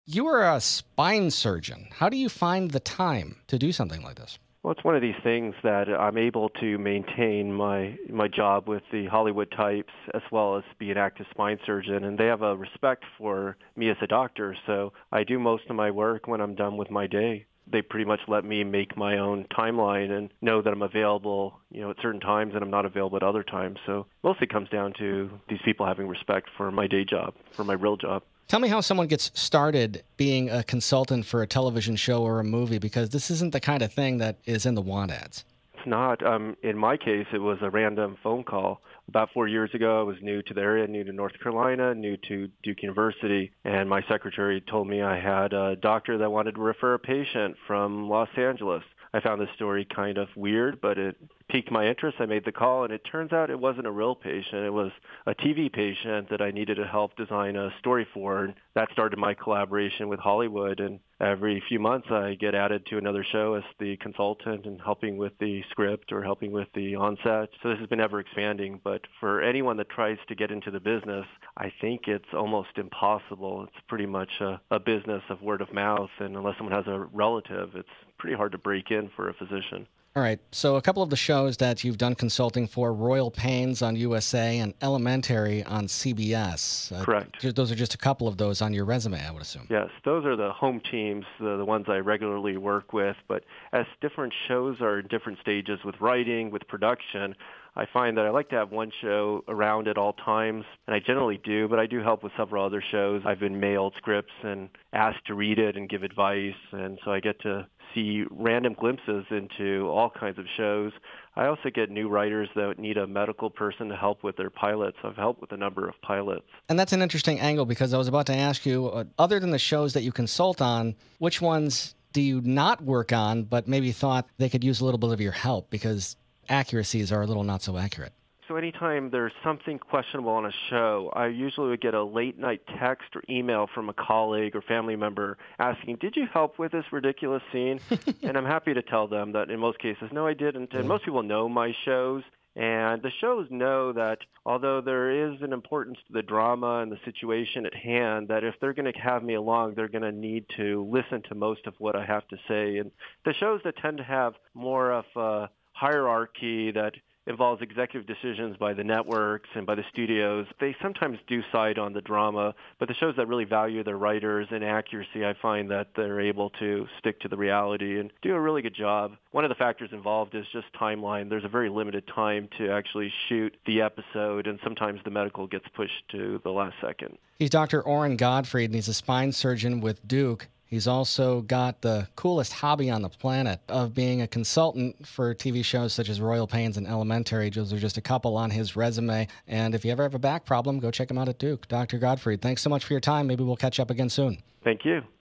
You are a spine surgeon. How do you find the time to do something like this? Well, it's one of these things that I'm able to maintain my job with the Hollywood types as well as be an active spine surgeon, and they have a respect for me as a doctor. So I do most of my work when I'm done with my day. They pretty much let me make my own timeline and know that I'm available, at certain times and I'm not available at other times. So mostly it comes down to these people having respect for my day job, for my real job. Tell me how someone gets started being a consultant for a television show or a movie, because this isn't the kind of thing that is in the want ads. It's not. In my case, it was a random phone call. About 4 years ago, I was new to the area, new to North Carolina, new to Duke University, and my secretary told me I had a doctor that wanted to refer a patient from Los Angeles. I found this story kind of weird, but it piqued my interest. I made the call, and it turns out it wasn't a real patient. It was a TV patient that I needed to help design a story for, and that started my collaboration with Hollywood. And every few months, I get added to another show as the consultant and helping with the script or helping with the onset. So this has been ever expanding. But for anyone that tries to get into the business, I think it's almost impossible. It's pretty much a business of word of mouth, and unless someone has a relative, it's pretty hard to break in for a physician. All right, so a couple of the shows that you've done consulting for, Royal Pains on USA and Elementary on CBS. Correct. Those are just a couple of those on your resume, I would assume. Yes, those are the home teams, the ones I regularly work with. But as different shows are in different stages with writing, with production, I find that I like to have one show around at all times, and I generally do, but I do help with several other shows. I've been mailed scripts and asked to read it and give advice, and so I get to see random glimpses into all kinds of shows. I also get new writers that need a medical person to help with their pilots. I've helped with a number of pilots. And that's an interesting angle, because I was about to ask you, other than the shows that you consult on, which ones do you not work on but maybe thought they could use a little bit of your help, because accuracies are a little not so accurate? So anytime there's something questionable on a show, I usually would get a late-night text or email from a colleague or family member asking, did you help with this ridiculous scene? And I'm happy to tell them that in most cases, no, I didn't. And most people know my shows. And the shows know that although there is an importance to the drama and the situation at hand, that if they're going to have me along, they're going to need to listen to most of what I have to say. And the shows that tend to have more of a hierarchy that involves executive decisions by the networks and by the studios, they sometimes do side on the drama, but the shows that really value their writers and accuracy, I find that they're able to stick to the reality and do a really good job. One of the factors involved is just timeline. There's a very limited time to actually shoot the episode, and sometimes the medical gets pushed to the last second. He's Dr. Oren Gottfried, and he's a spine surgeon with Duke. He's also got the coolest hobby on the planet of being a consultant for TV shows such as Royal Pains and Elementary. Those are just a couple on his resume. And if you ever have a back problem, go check him out at Duke. Dr. Gottfried, thanks so much for your time. Maybe we'll catch up again soon. Thank you.